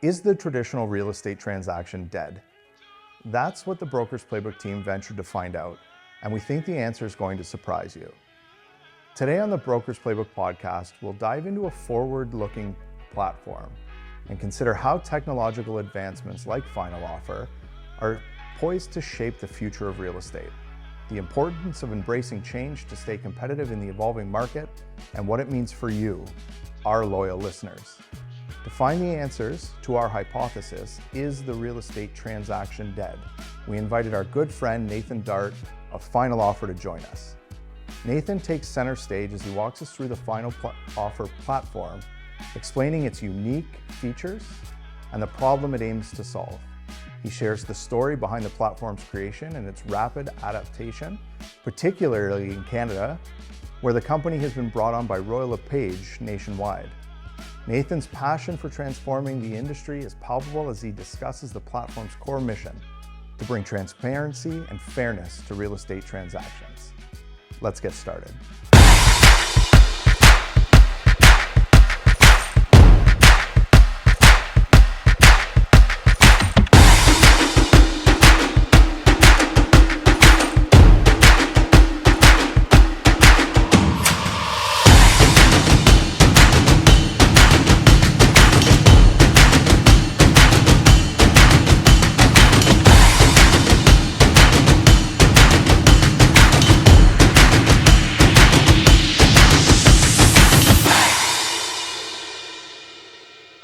Is the traditional real estate transaction dead? That's what the Brokers Playbook team ventured to find out, and we think the answer is going to surprise you. Today on the Brokers Playbook podcast, we'll dive into a forward-looking platform and consider how technological advancements like Final Offer are poised to shape the future of real estate, the importance of embracing change to stay competitive in the evolving market, and what it means for you, our loyal listeners. To find the answers to our hypothesis, is the real estate transaction dead? We invited our good friend Nathan Dart of Final Offer to join us. Nathan takes center stage as he walks us through the Final Offer platform, explaining its unique features and the problem it aims to solve. He shares the story behind the platform's creation and its rapid adaptation, particularly in Canada, where the company has been brought on by Royal LePage nationwide. Nathan's passion for transforming the industry is palpable as he discusses the platform's core mission to bring transparency and fairness to real estate transactions. Let's get started.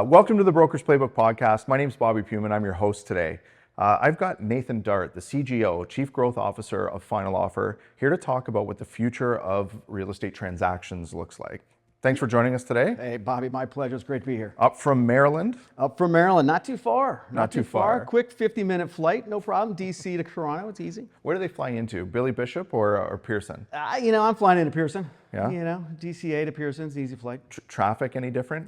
Welcome to the Brokers Playbook podcast. My name is Bobby Puim and I'm your host today. I've got Nathan Dart, the CGO, Chief Growth Officer of Final Offer, here to talk about what the future of real estate transactions looks like. Thanks for joining us today. Hey, Bobby, my pleasure. It's great to be here. Up from Maryland? Up from Maryland, not too far. Not too far. Quick 50-minute flight, no problem. DC to Toronto, it's easy. Where do they fly into? Billy Bishop or Pearson? I'm flying into Pearson. Yeah? DCA to Pearson's easy flight. Traffic any different?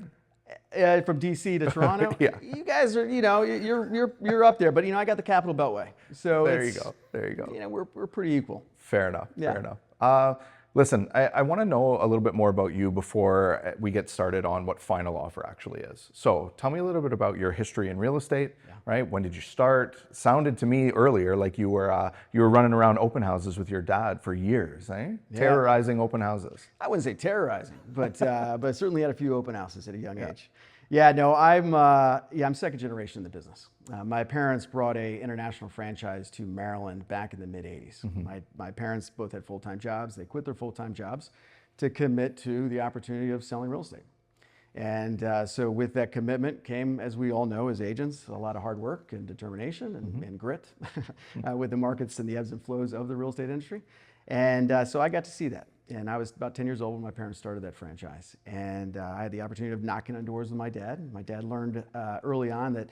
From DC to Toronto, Yeah. You guys are, you're up there, but I got the Capital Beltway, so There you go. We're pretty equal. Fair enough. Yeah. Fair enough. Listen, I want to know a little bit more about you before we get started on what Final Offer actually is. So tell me a little bit about your history in real estate, right? When did you start? Sounded to me earlier like you were running around open houses with your dad for years, eh? Yeah. Terrorizing open houses. I wouldn't say terrorizing, but certainly had a few open houses at a young age. Yeah, no, I'm second generation in the business. My parents brought a international franchise to Maryland back in the mid 80s. Mm-hmm. My parents both had full-time jobs. They quit their full-time jobs to commit to the opportunity of selling real estate. And so with that commitment came, as we all know as agents, a lot of hard work and determination and grit with the markets and the ebbs and flows of the real estate industry. And so I got to see that. And I was about 10 years old when my parents started that franchise. And I had the opportunity of knocking on doors with my dad. My dad learned early on that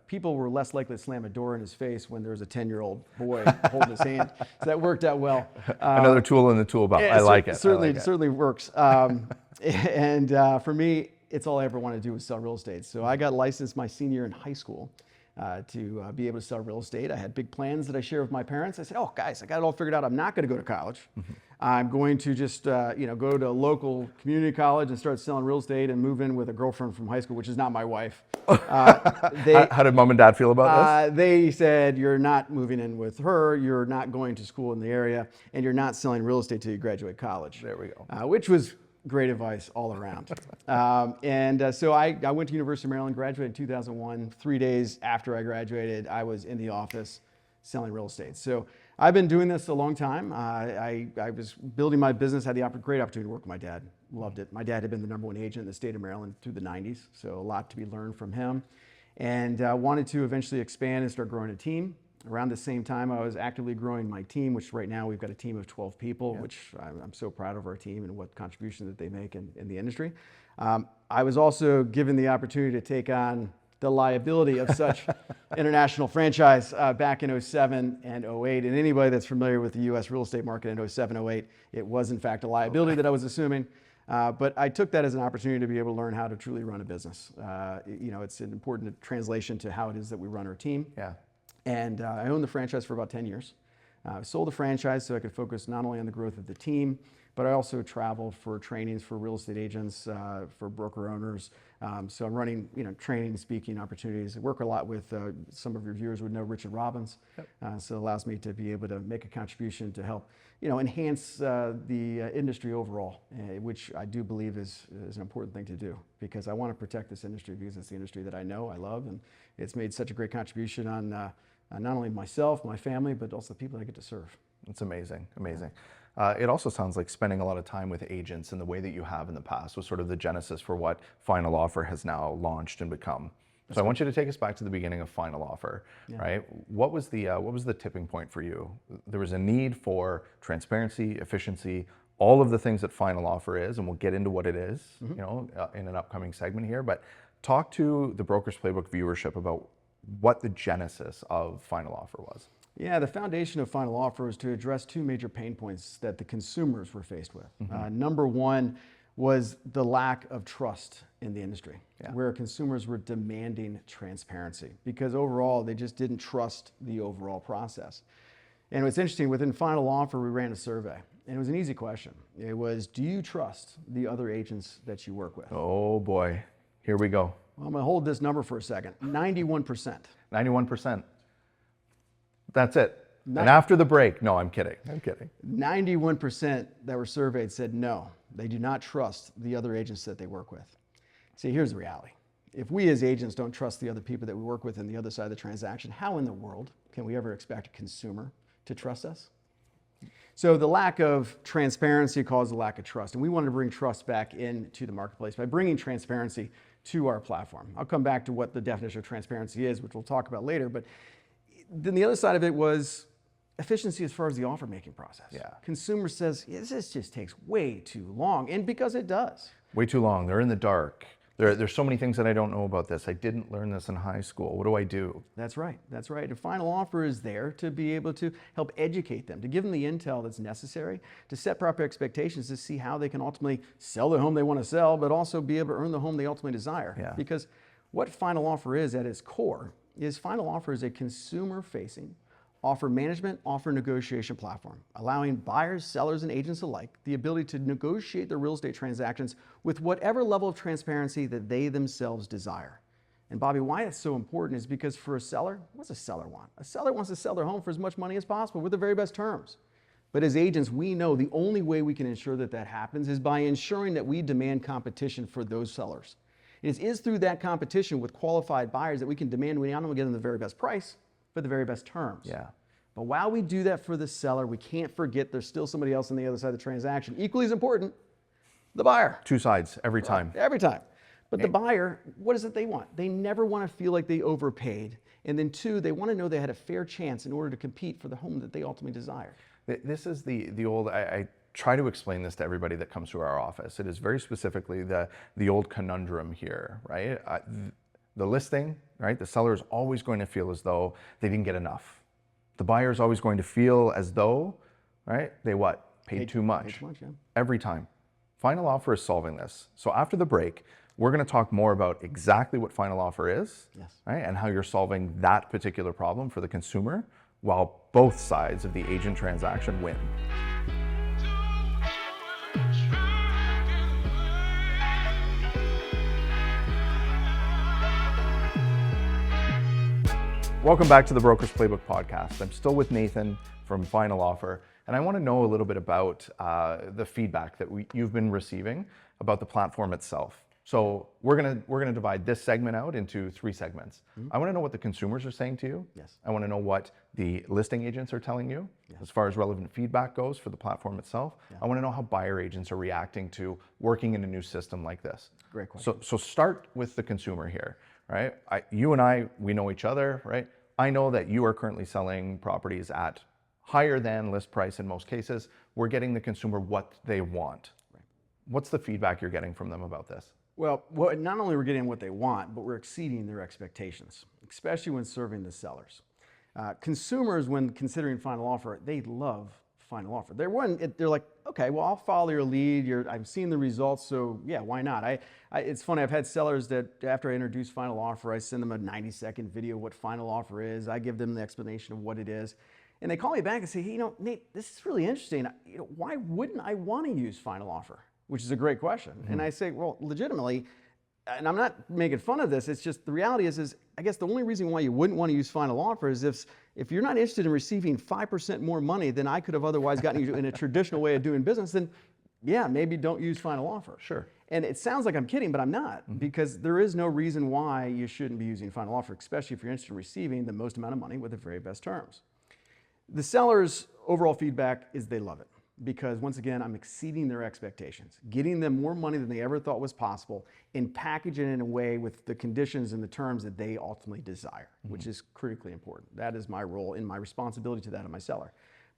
people were less likely to slam a door in his face when there was a 10-year-old boy holding his hand. So that worked out well. Another tool in the tool belt. I like it. Certainly works. And for me, it's all I ever wanted to do was sell real estate. So I got licensed my senior year in high school to be able to sell real estate. I had big plans that I shared with my parents. I said, oh, guys, I got it all figured out. I'm not going to go to college. Mm-hmm. I'm going to just go to a local community college and start selling real estate and move in with a girlfriend from high school, which is not my wife. How did mom and dad feel about this? They said, you're not moving in with her, you're not going to school in the area, and you're not selling real estate till you graduate college. There we go. Which was great advice all around. So I went to University of Maryland, graduated in 2001. 3 days after I graduated, I was in the office selling real estate. So I've been doing this a long time. I was building my business, had the great opportunity to work with my dad. Loved it. My dad had been the #1 agent in the state of Maryland through the 90s, so a lot to be learned from him. And wanted to eventually expand and start growing a team. Around the same time, I was actively growing my team, which right now we've got a team of 12 people, which I'm so proud of our team and what contribution that they make in the industry. I was also given the opportunity to take on the liability of such international franchise back in 07 and 08. And anybody that's familiar with the U.S. real estate market in 07, 08, it was in fact a liability that I was assuming. But I took that as an opportunity to be able to learn how to truly run a business. It's an important translation to how it is that we run our team. Yeah. And I owned the franchise for about 10 years. Sold the franchise so I could focus not only on the growth of the team, but I also travel for trainings for real estate agents, for broker owners. So I'm running, training, speaking opportunities. I work a lot with, some of your viewers would know Richard Robbins. Yep. So it allows me to be able to make a contribution to help, enhance the industry overall, which I do believe is an important thing to do, because I want to protect this industry, because it's the industry that I know, I love, and it's made such a great contribution on not only myself, my family, but also the people I get to serve. It's amazing, amazing. It also sounds like spending a lot of time with agents in the way that you have in the past was sort of the genesis for what Final Offer has now launched and become. So I want you to take us back to the beginning of Final Offer, right? What was the tipping point for you? There was a need for transparency, efficiency, all of the things that Final Offer is, and we'll get into what it is, in an upcoming segment here. But talk to the Broker's Playbook viewership about what the genesis of Final Offer was. Yeah, the foundation of Final Offer is to address two major pain points that the consumers were faced with. Number one was the lack of trust in the industry, where consumers were demanding transparency, because overall they just didn't trust the overall process. And what's interesting, within Final Offer, we ran a survey, and it was an easy question. It was, do you trust the other agents that you work with? Oh boy, here we go. Well, I'm gonna hold this number for a second. 91%. 91%. That's it. And after the break, no, I'm kidding. 91% that were surveyed said no, they do not trust the other agents that they work with. See, here's the reality. If we as agents don't trust the other people that we work with on the other side of the transaction, how in the world can we ever expect a consumer to trust us? So the lack of transparency caused a lack of trust, and we wanted to bring trust back into the marketplace by bringing transparency to our platform. I'll come back to what the definition of transparency is, which we'll talk about later, but then the other side of it was efficiency as far as the offer making process. Consumer says, this just takes way too long, and because it does. Way too long. They're in the dark. There's so many things that I don't know about this. I didn't learn this in high school. What do I do? That's right. And Final Offer is there to be able to help educate them, to give them the intel that's necessary, to set proper expectations, to see how they can ultimately sell the home they want to sell, but also be able to earn the home they ultimately desire. Because what Final Offer is at its core is Final Offer is a consumer-facing offer management, offer negotiation platform, allowing buyers, sellers, and agents alike the ability to negotiate their real estate transactions with whatever level of transparency that they themselves desire. And Bobby, why it's so important is because for a seller, what's a seller want? A seller wants to sell their home for as much money as possible with the very best terms. But as agents, we know the only way we can ensure that that happens is by ensuring that we demand competition for those sellers. It is through that competition with qualified buyers that we can demand we not only get them the very best price, but the very best terms. But while we do that for the seller, we can't forget there's still somebody else on the other side of the transaction. Equally as important, the buyer. Two sides every time. Every time. But the buyer, what is it they want? They never want to feel like they overpaid. And then two, they want to know they had a fair chance in order to compete for the home that they ultimately desire. This is the old, I try to explain this to everybody that comes to our office. It is very specifically the old conundrum here, right? The listing, right? The seller is always going to feel as though they didn't get enough. The buyer is always going to feel as though, right? They what? Paid too much. Every time. Final Offer is solving this. So after the break, we're going to talk more about exactly what Final Offer is, right? And how you're solving that particular problem for the consumer while both sides of the agent transaction win. Welcome back to the Broker's Playbook podcast. I'm still with Nathan from Final Offer, and I want to know a little bit about the feedback that you've been receiving about the platform itself. So we're gonna divide this segment out into three segments. I want to know what the consumers are saying to you. I want to know what the listing agents are telling you as far as relevant feedback goes for the platform itself. I want to know how buyer agents are reacting to working in a new system like this. Great question. So start with the consumer here. Right? You and I, we know each other, right? I know that you are currently selling properties at higher than list price in most cases. We're getting the consumer what they want. What's the feedback you're getting from them about this? Well, not only we're getting what they want, but we're exceeding their expectations, especially when serving the sellers. Consumers, when considering Final Offer, they love Final Offer. They're like, okay, well, I'll follow your lead. I've seen the results, so yeah, why not? It's funny, I've had sellers that after I introduce Final Offer, I send them a 90-second video of what Final Offer is. I give them the explanation of what it is. And they call me back and say, hey, Nate, this is really interesting. Why wouldn't I want to use final offer? Which is a great question. And I say, well, legitimately, and I'm not making fun of this, it's just the reality is I guess the only reason why you wouldn't want to use final offer is if you're not interested in receiving 5% more money than I could have otherwise gotten you in a traditional way of doing business, then yeah, maybe don't use final offer. Sure. And it sounds like I'm kidding, but I'm not, because there is no reason why you shouldn't be using final offer, especially if you're interested in receiving the most amount of money with the very best terms. The seller's overall feedback is they love it, because once again, I'm exceeding their expectations, getting them more money than they ever thought was possible, and packaging it in a way with the conditions and the terms that they ultimately desire, which is critically important. That is my role and my responsibility to that of my seller.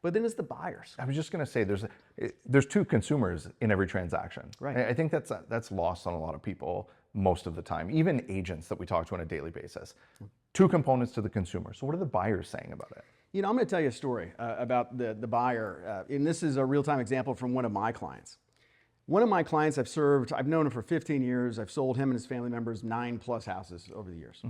But then it's the buyers. I was just going to say, there's two consumers in every transaction. Right. I think that's lost on a lot of people most of the time, even agents that we talk to on a daily basis. Two components to the consumer. So what are the buyers saying about it? I'm going to tell you a story about the buyer, and this is a real-time example from one of my clients. One of my clients I've known him for 15 years. I've sold him and his family members 9+ houses over the years.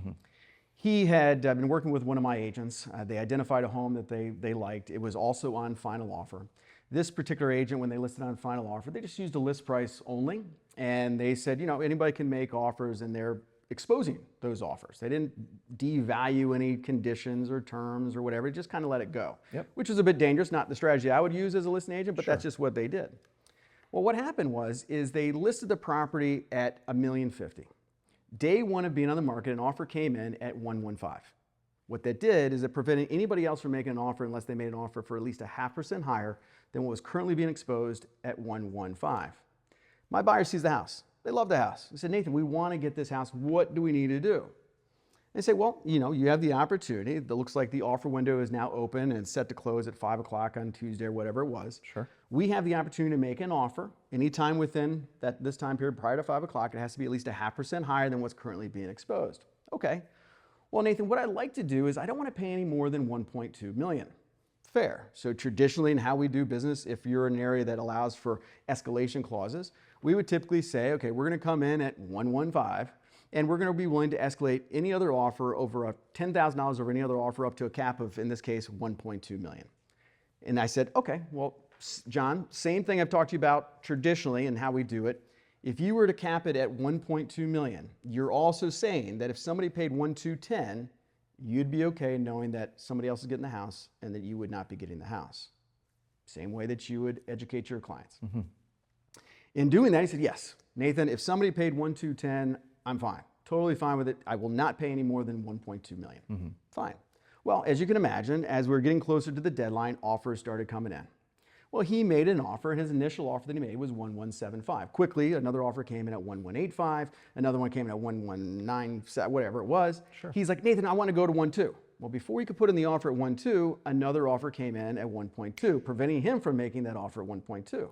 He had been working with one of my agents. They identified a home that they liked. It was also on final offer. This particular agent, when they listed on final offer, they just used a list price only, and they said, anybody can make offers, and they're exposing those offers. They didn't devalue any conditions or terms or whatever, just kind of let it go, which is a bit dangerous, not the strategy I would use as a listing agent, but that's just what they did. Well, what happened is they listed the property at $1.05 million. Day one of being on the market, an offer came in at $115. What that did is it prevented anybody else from making an offer unless they made an offer for at least 0.5% higher than what was currently being exposed at $115. My buyer sees the house. They love the house. They said, Nathan, we want to get this house. What do we need to do? They say, well, you have the opportunity. It looks like the offer window is now open and set to close at 5 o'clock on Tuesday or whatever it was. Sure. We have the opportunity to make an offer anytime within this time period prior to 5 o'clock. It has to be at least 0.5% higher than what's currently being exposed. Okay. Well, Nathan, what I'd like to do is I don't want to pay any more than $1.2 million. Fair. So traditionally in how we do business, if you're in an area that allows for escalation clauses, we would typically say, okay, we're going to come in at $115, and we're going to be willing to escalate any other offer over $10,000 over any other offer up to a cap of, in this case, $1.2 million. And I said, okay, well, John, same thing I've talked to you about traditionally and how we do it. If you were to cap it at $1.2 million, you're also saying that if somebody paid $1,210, you'd be okay knowing that somebody else is getting the house and that you would not be getting the house. Same way that you would educate your clients. In doing that, he said, yes, Nathan, if somebody paid $1,210, I'm fine. Totally fine with it. I will not pay any more than $1.2 million. Fine. Well, as you can imagine, as we're getting closer to the deadline, offers started coming in. Well, he made an offer, and his initial offer that he made was $1,175. Quickly, another offer came in at $1,185. Another one came in at $1,197, whatever it was. Sure. He's like, Nathan, I want to go to $1.2. Well, before he could put in the offer at $1.2, another offer came in at $1.2, preventing him from making that offer at $1.2.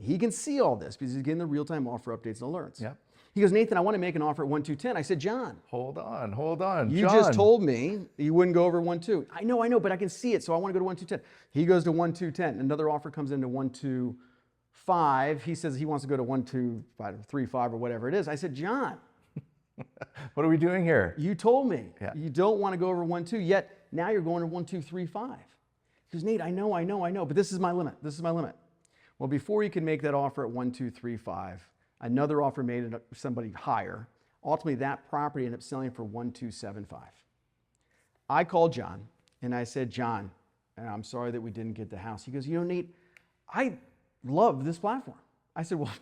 He can see all this because he's getting the real-time offer updates and alerts. Yep. He goes, Nathan, I want to make an offer at $1,210. I said, John. Hold on. You just told me you wouldn't go over $1.2. I know, but I can see it, so I want to go to $1,210. He goes to $1,210. Another offer comes into $1,205. He says he wants to go to $1,235 or whatever it is. I said, John. What are we doing here? You told me you don't want to go over 1.2, yet now you're going to 1.235. He goes, Nate, I know, but this is my limit. Well, before you can make that offer at 1.235, another offer made somebody higher. Ultimately, that property ended up selling for 1.275. I called John and I said, John, I'm sorry that we didn't get the house. He goes, Nate, I love this platform. I said, well,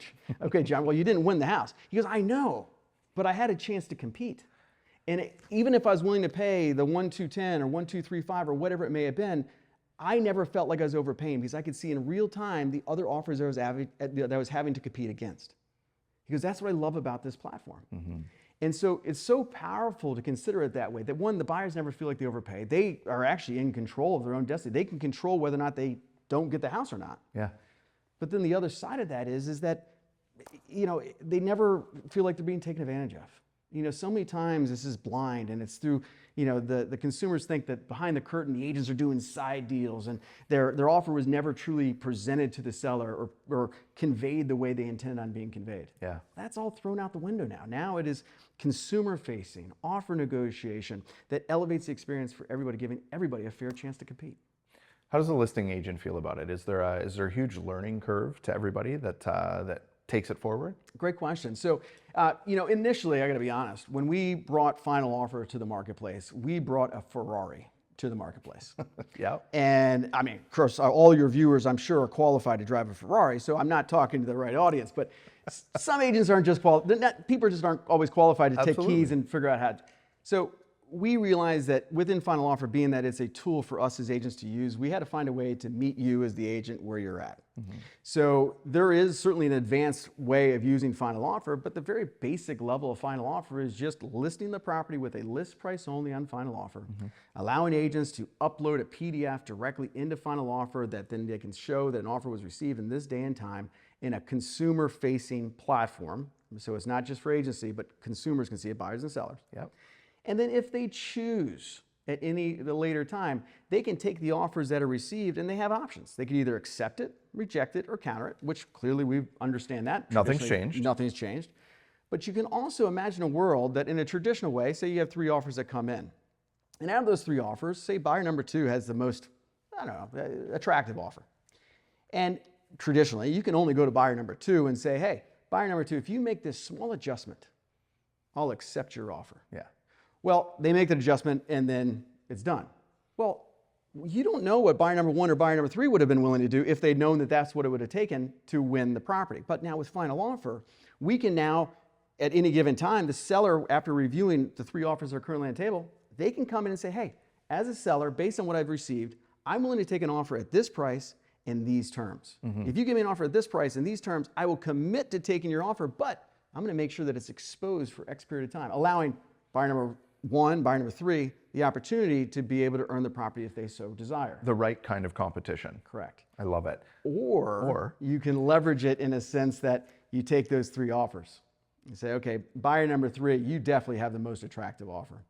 okay, John, well, you didn't win the house. He goes, I know, but I had a chance to compete. And even if I was willing to pay the 1.210 or 1.235 or whatever it may have been, I never felt like I was overpaying because I could see in real time the other offers that I was having to compete against. He goes, that's what I love about this platform. And so it's so powerful to consider it that way, that one, the buyers never feel like they overpay. They are actually in control of their own destiny. They can control whether or not they don't get the house or not. Yeah. But then the other side of that is that, they never feel like they're being taken advantage of. So many times this is blind, and it's through, the consumers think that behind the curtain, the agents are doing side deals, and their offer was never truly presented to the seller or conveyed the way they intended on being conveyed. Yeah. That's all thrown out the window now. Now it is consumer-facing, offer negotiation that elevates the experience for everybody, giving everybody a fair chance to compete. How does the listing agent feel about it? Is there a huge learning curve to everybody that takes it forward? Great question. So, initially, I got to be honest, when we brought Final Offer to the marketplace, we brought a Ferrari to the marketplace. Yeah. And I mean, of course, all your viewers, I'm sure, are qualified to drive a Ferrari. So I'm not talking to the right audience, but some agents aren't just qualified. People just aren't always qualified to take keys and figure out how to. So we realized that within Final Offer, being that it's a tool for us as agents to use, we had to find a way to meet you as the agent where you're at. Mm-hmm. So there is certainly an advanced way of using Final Offer, but the very basic level of Final Offer is just listing the property with a list price only on Final Offer, mm-hmm. allowing agents to upload a PDF directly into Final Offer that then they can show that an offer was received in this day and time in a consumer-facing platform. So it's not just for agency, but consumers can see it, buyers and sellers. Yep. And then if they choose at the later time, they can take the offers that are received and they have options. They can either accept it, reject it, or counter it, which clearly we understand that. Nothing's changed. Nothing's changed. But you can also imagine a world that in a traditional way, say you have 3 offers that come in. And out of those 3 offers, say buyer number 2 has the most, attractive offer. And traditionally, you can only go to buyer number 2 and say, hey, buyer number 2, if you make this small adjustment, I'll accept your offer. Yeah. Well, they make the adjustment and then it's done. Well, you don't know what buyer number 1 or buyer number 3 would have been willing to do if they'd known that that's what it would have taken to win the property. But now with Final Offer, we can now, at any given time, the seller, after reviewing the 3 offers that are currently on the table, they can come in and say, hey, as a seller, based on what I've received, I'm willing to take an offer at this price in these terms. Mm-hmm. If you give me an offer at this price in these terms, I will commit to taking your offer, but I'm going to make sure that it's exposed for X period of time, allowing buyer number 1, buyer number 3, the opportunity to be able to earn the property if they so desire. The right kind of competition. Correct. I love it. Or you can leverage it in a sense that you take those 3 offers and say, okay, buyer number 3, you definitely have the most attractive offer.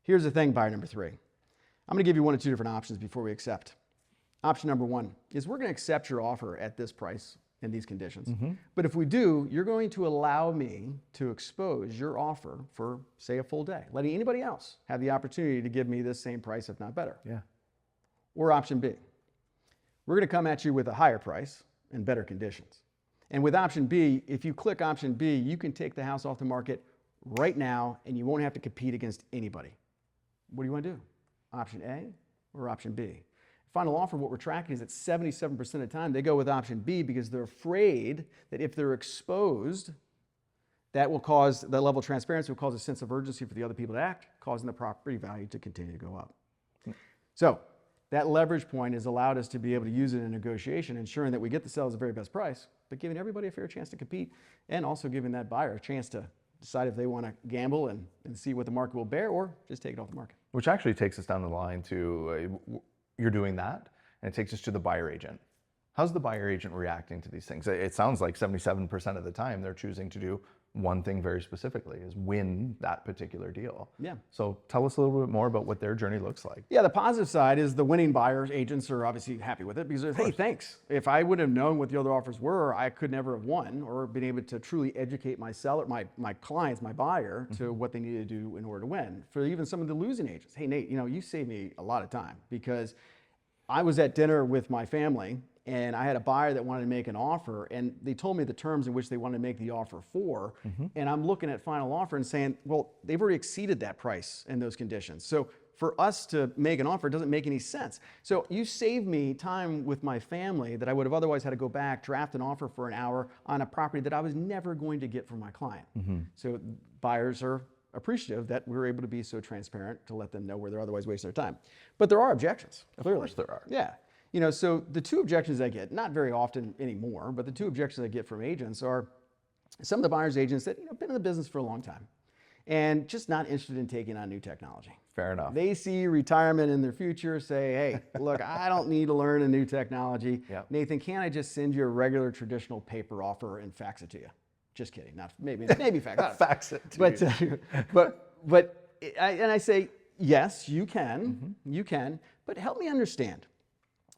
Here's the thing, buyer number 3. I'm going to give you 1 or 2 different options before we accept. Option number 1 is we're going to accept your offer at this price in these conditions. Mm-hmm. But if we do, you're going to allow me to expose your offer for, say, a full day, letting anybody else have the opportunity to give me this same price, if not better. Yeah. Or option B, we're going to come at you with a higher price and better conditions. And with option B, if you click option B, you can take the house off the market right now and you won't have to compete against anybody. What do you want to do? Option A or option B? Final Offer, what we're tracking is that 77% of the time they go with option B because they're afraid that if they're exposed, that level of transparency will cause a sense of urgency for the other people to act, causing the property value to continue to go up. So that leverage point has allowed us to be able to use it in negotiation, ensuring that we get the sellers the very best price, but giving everybody a fair chance to compete and also giving that buyer a chance to decide if they want to gamble and see what the market will bear or just take it off the market. Which actually takes us down the line to you're doing that, and it takes us to the buyer agent. How's the buyer agent reacting to these things? It sounds like 77% of the time they're choosing to do one thing very specifically, is win that particular deal. Yeah. So tell us a little bit more about what their journey looks like. Yeah, the positive side is the winning buyers agents are obviously happy with it because, hey, thanks. If I would have known what the other offers were, I could never have won or been able to truly educate my seller, my clients, my buyer to what they needed to do in order to win. For even some of the losing agents, hey, Nate, you saved me a lot of time because I was at dinner with my family and I had a buyer that wanted to make an offer and they told me the terms in which they wanted to make the offer for. Mm-hmm. And I'm looking at Final Offer and saying, well, they've already exceeded that price in those conditions. So for us to make an offer doesn't make any sense. So you saved me time with my family that I would have otherwise had to go back, draft an offer for an hour on a property that I was never going to get from my client. Mm-hmm. So buyers are appreciative that we're able to be so transparent to let them know where they're otherwise wasting their time. But there are objections. Clearly. Of course there are. Yeah. So the 2 objections I get, not very often anymore, but the 2 objections I get from agents are some of the buyers agents that been in the business for a long time and just not interested in taking on new technology. Fair enough. They see retirement in their future, say, hey, look, I don't need to learn a new technology. Yep. Nathan, can't I just send you a regular traditional paper offer and fax it to you? Just kidding. Not maybe fax. Fax it to you. But I say, yes, you can. Mm-hmm. You can. But help me understand.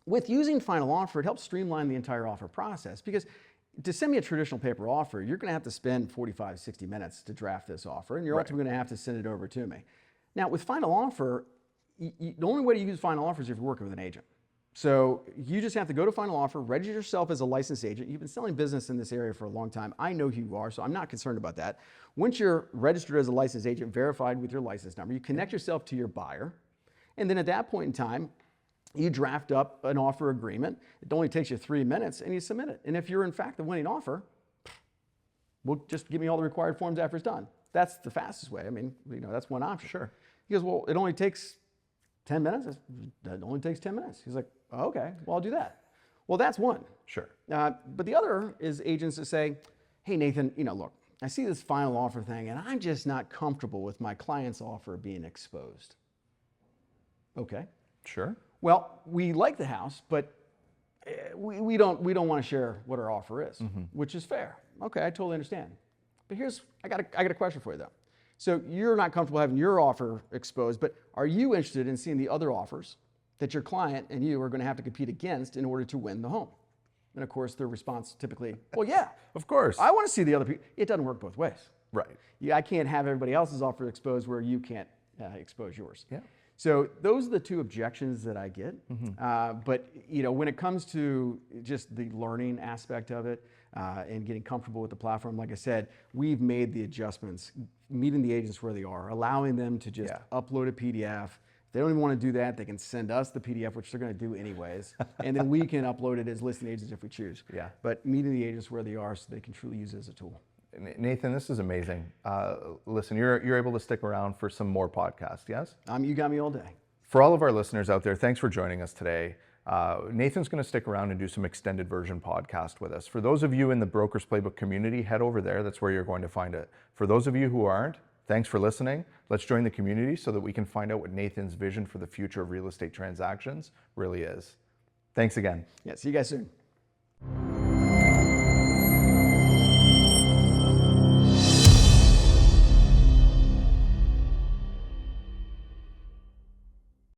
With using Final Offer, it helps streamline the entire offer process because to send me a traditional paper offer, you're going to have to spend 45, 60 minutes to draft this offer, and you're ultimately going to have to send it over to me. Now, with Final Offer, the only way to use Final Offer is if you're working with an agent. So you just have to go to final offer, register yourself as a licensed agent. You've been selling business in this area for a long time. I know who you are, so I'm not concerned about that. Once you're registered as a licensed agent, verified with your license number, you connect yourself to your buyer. And then at that point in time, you draft up an offer agreement. It only takes you 3 minutes and you submit it. And if you're in fact the winning offer, well, just give me all the required forms after it's done. That's the fastest way. I mean, that's one option. Sure. He goes, well, it only takes 10 minutes. It only takes 10 minutes. He's like, oh, okay, well, I'll do that. Well, that's one. Sure. But the other is agents that say, hey, Nathan, look, I see this final offer thing and I'm just not comfortable with my client's offer being exposed. Okay. Sure. Well, we like the house, but we don't want to share what our offer is, which is fair. Okay, I totally understand. But I got a question for you though. So you're not comfortable having your offer exposed, but are you interested in seeing the other offers that your client and you are going to have to compete against in order to win the home? And of course, their response typically, well, yeah. Of course. I want to see the other people. It doesn't work both ways. Right. I can't have everybody else's offer exposed where you can't expose yours. Yeah. So those are the two objections that I get. But when it comes to just the learning aspect of it and getting comfortable with the platform, like I said, we've made the adjustments, meeting the agents where they are, allowing them to just upload a PDF. If they don't even want to do that, they can send us the PDF, which they're going to do anyways. And then we can upload it as listing agents if we choose. Yeah. But meeting the agents where they are so they can truly use it as a tool. Nathan, this is amazing. Listen, you're able to stick around for some more podcasts, yes? You got me all day. For all of our listeners out there, thanks for joining us today. Nathan's going to stick around and do some extended version podcast with us. For those of you in the Brokers Playbook community, head over there. That's where you're going to find it. For those of you who aren't, thanks for listening. Let's join the community so that we can find out what Nathan's vision for the future of real estate transactions really is. Thanks again. Yeah, see you guys soon.